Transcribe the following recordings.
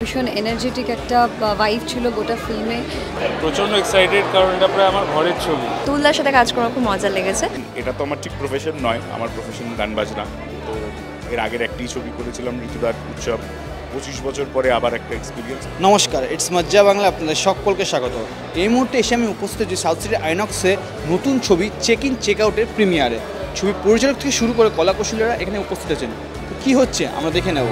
ভীষণ এনার্জেটিক একটা ভাইব ছিল গোটা ফিল্মে। প্রচন্ড এক্সাইটেড, কারণ এটা প্রায় আমার ঘরের ছবি। তুলদার সাথে কাজ করা খুব মজা লেগেছে। এটা তো আমার ঠিক প্রফেশন নয়, আমার প্রফেশন গান বাজনা। তো এর আগের একটি ছবি করেছিলাম ঋতুদার উৎসব, 25 বছর পরে আবার একটা এক্সপিরিয়েন্স। নমস্কার, ইটস মজ্জা বাংলা, আপনাদের সকলকে স্বাগত। এই মুহূর্তে এসে আমি উপস্থিত হচ্ছি সাউথ সিটি আইনক্সে নতুন ছবি চেক ইন চেক আউটের প্রিমিয়ারে। ছবি পরিচালক থেকে শুরু করে কলাকুশলীরা এখানে উপস্থিত আছেন। তো কী হচ্ছে আমরা দেখে নেব।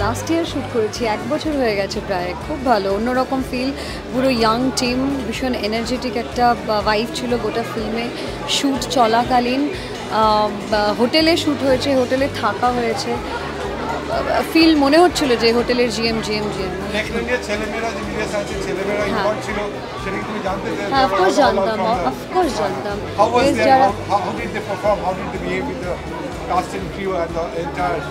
লাস্ট ইয়ার শ্যুট করেছি, 1 বছর হয়ে গেছে প্রায়। খুব ভালো, অন্যরকম ফিল, পুরো ইয়াং টিম, ভীষণ এনার্জেটিক একটা ভাইব ছিল গোটা ফিল্মে। শ্যুট চলাকালীন হোটেলে শ্যুট হয়েছে, হোটেলে থাকা হয়েছে, ফিল মনে হচ্ছিল যে হোটেলের জিএম। হ্যাঁ, অফকোর্স জানতাম।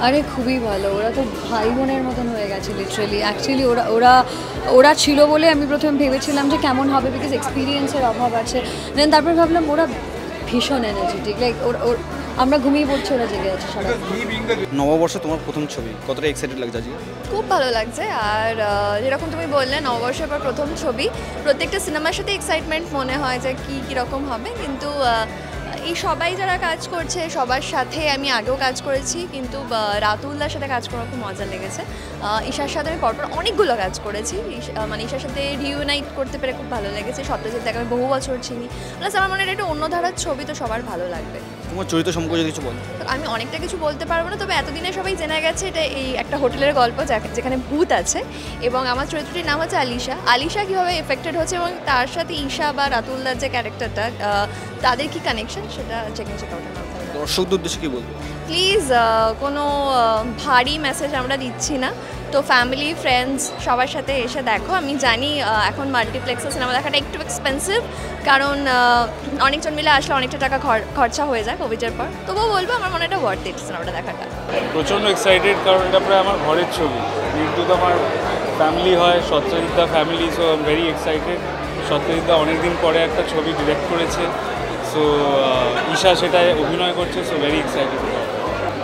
আরে খুবই ভালো, ওরা তো ভাই বোনের মতন হয়ে গেছে লিটারালি। অ্যাকচুয়ালি ওরা ছিল বলে আমি প্রথমে ভেবেছিলাম যে কেমন হবে, বিকজ এক্সপিরিয়েন্সের অভাব আছে। দেন তারপর ভাবলাম ওরা ভীষণ এনার্জেটিক, লাইক আমরা ঘুমিয়ে পড়ছি, ওরা জেগে আছে সারা। নববর্ষ তোমার প্রথম ছবি, কতটা এক্সাইটেড লাগছে আজকে? খুব ভালো লাগছে। আর যেরকম তুমি বললে নববর্ষের পর প্রথম ছবি, প্রত্যেকটা সিনেমার সাথে এক্সাইটমেন্ট মনে হয় যে কীরকম হবে। কিন্তু এই সবাই যারা কাজ করছে সবার সাথে আমি আগেও কাজ করেছি, কিন্তু রাতুলদার সাথে কাজ করা খুব মজা লেগেছে। ঈশার সাথে আমি পরপর অনেকগুলো কাজ করেছি, মানে ঈশার সাথে রিউনাইট করতে পেরে খুব ভালো লেগেছে। সত্যজিৎদাকে আমি বহু বছর চিনি, প্লাস আমার মনে হয় এটা অন্য ধারার ছবি, তো সবার ভালো লাগবে। তোমার চরিত্র সম্পর্কে কিছু বল। আমি অনেকটা কিছু বলতে পারবো না, তবে এতদিনে সবাই জেনে গেছে এটা এই একটা হোটেলের গল্প যেখানে ভূত আছে, এবং আমার চরিত্রটির নাম হচ্ছে আলিশা কীভাবে এফেক্টেড হচ্ছে এবং তার সাথে ঈশা বা রাতুলদার যে ক্যারেক্টারটা, তাদের কি কানেকশন, সেটা চেক ইন চেক আউটের মাধ্যমে। দর্শকদের উদ্দেশ্যে কী বলবো? প্লিজ, কোনো ভারী মেসেজ আমরা দিচ্ছি না, তো ফ্যামিলি ফ্রেন্ডস সবার সাথে এসে দেখো। আমি জানি এখন মাল্টিপ্লেক্সে সিনেমা দেখাটা একটু এক্সপেন্সিভ, কারণ অনেকজন মিলে আসলে অনেকটা টাকা খরচা হয়ে যায় কোভিডের পর। তবুও বলবো আমার মনে হয় এটা ওয়ার্থ ইট সিনেমাটা দেখাটা। প্রচন্ড এক্সাইটেড, কারণ এটা প্রায় আমার ঘরের ছবি। ঋতুদা আমার ফ্যামিলি হয়, সত্যজিৎদা family, so I am very excited. সত্যজিৎদা অনেকদিন পরে একটা ছবি ডিরেক্ট করেছে, সো ঈশা সেটায় অভিনয় করছে, সো ভেরি এক্সাইটেড।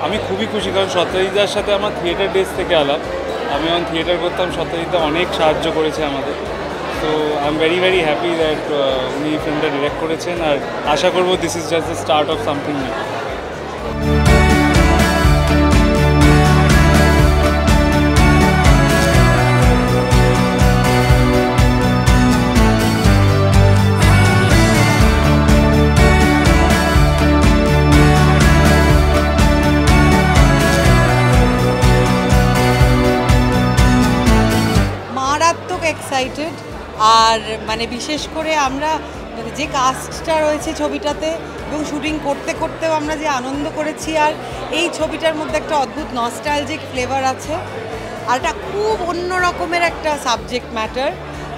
আমি খুবই খুশি, কারণ সত্যজিৎদার সাথে আমার থিয়েটার ডেজ থেকে আলাপ। আমি যখন থিয়েটার করতাম, সত্যজিৎদা অনেক সাহায্য করেছে আমাদের। তো I am very very happy that উনি ফিল্মটা ডিরেক্ট করেছেন, আর আশা করবো this is just the start of something new. Excited. আর মানে বিশেষ করে আমরা যে কাস্টটা রয়েছে ছবিটাতে এবং শুটিং করতে করতেও আমরা যে আনন্দ করেছি, আর এই ছবিটার মধ্যে একটা অদ্ভুত নস্টালজিক ফ্লেভার আছে, আর এটা খুব অন্য রকমের একটা সাবজেক্ট ম্যাটার,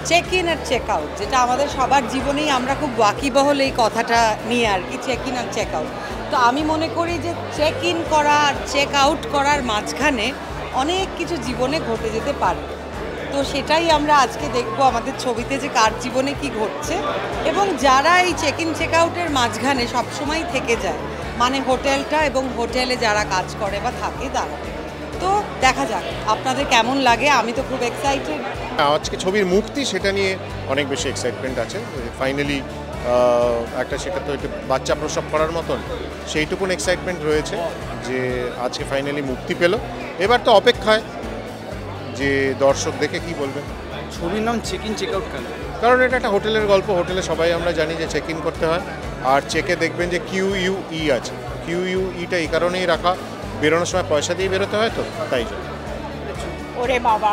চেক ইন আর চেক আউট, যেটা আমাদের সবার জীবনেই আমরা খুব ওয়াকিবহল এই কথাটা নিয়ে আর কি, চেক ইন আর চেক আউট। তো আমি মনে করি যে চেক ইন করা আর চেক আউট করার মাঝখানে অনেক কিছু জীবনে ঘটে যেতে পারে। তো সেটাই আমরা আজকে দেখব আমাদের ছবিতে, যে কার জীবনে কি ঘটছে, এবং যারা এই চেক ইন চেক আউটের মাঝখানে সবসময় থেকে যায়, মানে হোটেলটা এবং হোটেলে যারা কাজ করে বা থাকে তারা। তো দেখা যাক আপনাদের কেমন লাগে। আমি তো খুব এক্সাইটেড। আজকে ছবির মুক্তি, সেটা নিয়ে অনেক বেশি এক্সাইটমেন্ট আছে। ফাইনালি একটা, সেটা তো একটু বাচ্চা প্রসব করার মতন, সেইটুকুন এক্সাইটমেন্ট রয়েছে যে আজকে ফাইনালি মুক্তি পেল। এবার তো অপেক্ষায় যে দর্শক দেখে কি বলবেন। ছবির নাম চেক ইন চেক আউট কেন? কারণ এটা একটা হোটেলের গল্প। হোটেলে সবাই আমরা জানি যে চেক ইন করতে হয়, আর চেকে দেখবেন যে QUE আছে, QUEটা এই কারণেই রাখা, বেরোনোর সময় পয়সা দিয়ে বেরোতে হয় তো, তাই জন্য। ওরে বাবা,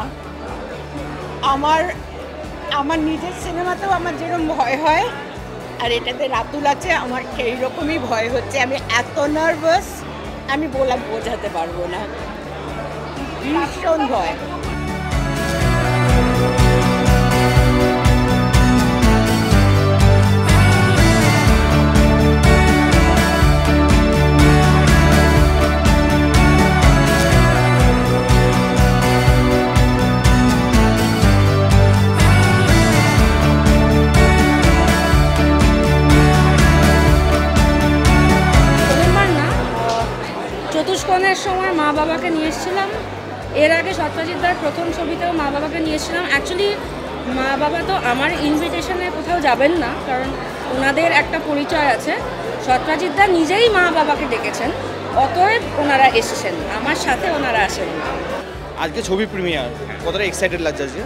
আমার নিজের সিনেমাতেও আমার যেরকম ভয় হয়, আর এটাতে রাতুল আছে, আমার সেই রকমই ভয় হচ্ছে। আমি এত নার্ভাস, আমি বোঝাতে পারবো না, ভীষণ ভয়। চতুষ্কোণের সময় মা বাবাকে নিয়ে এসেছিলাম, এর আগে সত্যজিৎদার প্রথম ছবিতেও মা বাবাকে নিয়ে এসেছিলাম। অ্যাকচুয়ালি মা বাবা তো আমার ইনভিটেশনে কোথাও যাবেন না, কারণ ওনাদের একটা পরিচয় আছে। সত্যজিৎদা নিজেই মা বাবাকে ডেকেছেন, অতএব ওনারা এসেছেন, আমার সাথে ওনারা আসেন। আজকে ছবি প্রিমিয়ার, কতটা এক্সাইটেড লাগছে আজকে?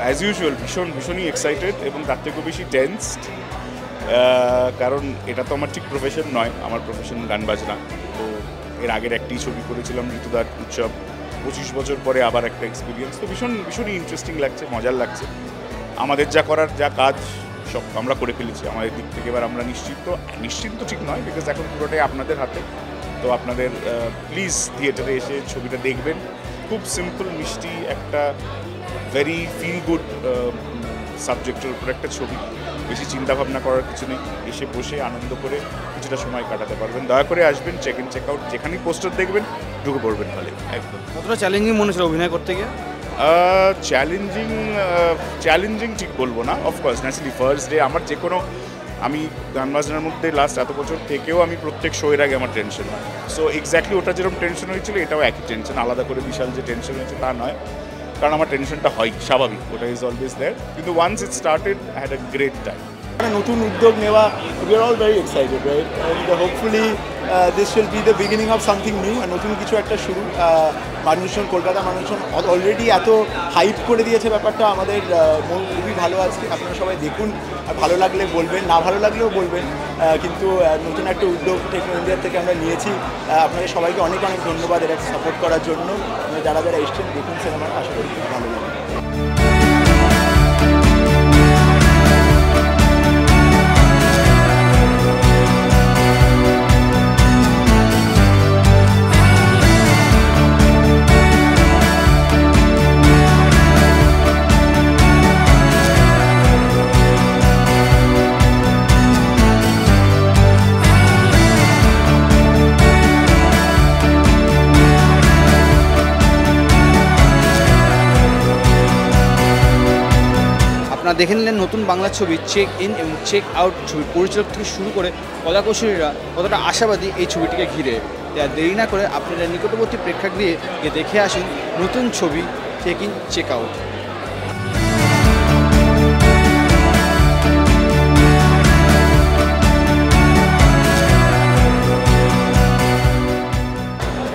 অ্যাজ ইউজুয়াল ভীষণই এক্সাইটেড এবং তার থেকেও বেশি টেন্সড, কারণ এটা তো আমার ঠিক প্রফেশন নয়, আমার প্রফেশন গান বাজনা। তো এর আগের একটি ছবি করেছিলাম ঋতুদার উৎসব, 25 বছর পরে আবার একটা এক্সপিরিয়েন্স। তো ভীষণই ইন্টারেস্টিং লাগছে, মজার লাগছে। আমাদের যা করার যা কাজ সব আমরা করে ফেলেছি আমাদের দিক থেকে। এবার আমরা নিশ্চিন্ত ঠিক নয়, বিকজ এখন পুরোটাই আপনাদের হাতে। তো আপনাদের প্লিজ থিয়েটারে এসে ছবিটা দেখবেন। খুব সিম্পল মিষ্টি একটা ভেরি ফিল গুড সাবজেক্টের উপর একটা ছবি, বেশি চিন্তাভাবনা করার কিছু নেই। এসে বসে আনন্দ করে কিছুটা সময় কাটাতে পারবেন। দয়া করে আসবেন, চেক ইন চেক আউট, যেখানেই পোস্টার দেখবেন ঢুকে পড়বেন হলে। একদম। কতটা চ্যালেঞ্জিং মনে হচ্ছিল অভিনয় করতে গিয়ে? চ্যালেঞ্জিং ঠিক বলবো না, অফকোর্স ন্যাচারালি ফার্স্ট ডে আমার যে কোনো, আমি গান বাজনার মধ্যে লাস্ট এত বছর থেকেও আমি প্রত্যেক শোয়ের আগে আমার টেনশন হয়। সো এক্স্যাক্টলি ওটা যেরকম টেনশন হয়েছিল এটাও একই টেনশন, আলাদা করে বিশাল যে টেনশন হয়েছে তা নয়, কারণ আমার টেনশনটা হয় স্বাভাবিক, ওটা ইজ অলওয়েজ দেয়ার। কিন্তু once it started I had a great time. নতুন উদ্যোগ নেওয়া, we are all very excited, right? And hopefully this will be the beginning of something new, নতুন কিছু একটা শুরু। মানুষজন, কলকাতা মানুষজন অলরেডি এত হাইপ করে দিয়েছে ব্যাপারটা, আমাদের মন খুবই ভালো আছে। আপনারা সবাই দেখুন, ভালো লাগলে বলবেন, না ভালো লাগলেও বলবেন। কিন্তু নতুন একটা উদ্যোগ টেকনো ইন্ডিয়ার থেকে আমরা নিয়েছি। আপনাদের সবাইকে অনেক ধন্যবাদ এটা সাপোর্ট করার জন্য। যারা এসছেন দেখুন সিনেমাটা, আশা করি খুব ভালো লাগবে। আপনারা দেখে নিলেন নতুন বাংলা ছবি চেক ইন এবং চেক আউট ছবির পরিচালক থেকে শুরু করে কলাকুশলীরা কতটা আশাবাদী এই ছবিটিকে ঘিরে। দেরি না করে আপনারা নিকটবর্তী প্রেক্ষাগৃহে গিয়ে দেখে আসুন নতুন ছবি চেক ইন চেক আউট।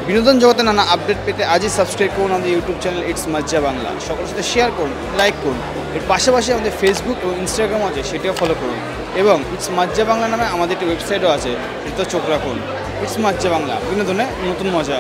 বিনোদন জগতে নানা আপডেট পেতে আজই সাবস্ক্রাইব করুন আমাদের ইউটিউব চ্যানেল ইটস মজ্জা বাংলা। সকলের সাথে শেয়ার করুন, লাইক করুন। এর পাশাপাশি আমাদের ফেসবুক এবং ইনস্টাগ্রাম আছে, সেটাও ফলো করুন। এবং ইটস মজ্জা বাংলা নামে আমাদের একটি ওয়েবসাইটও আছে, সেটাতেও চোখ রাখুন। ইটস মজ্জা বাংলা, বিনোদনে নতুন মজা।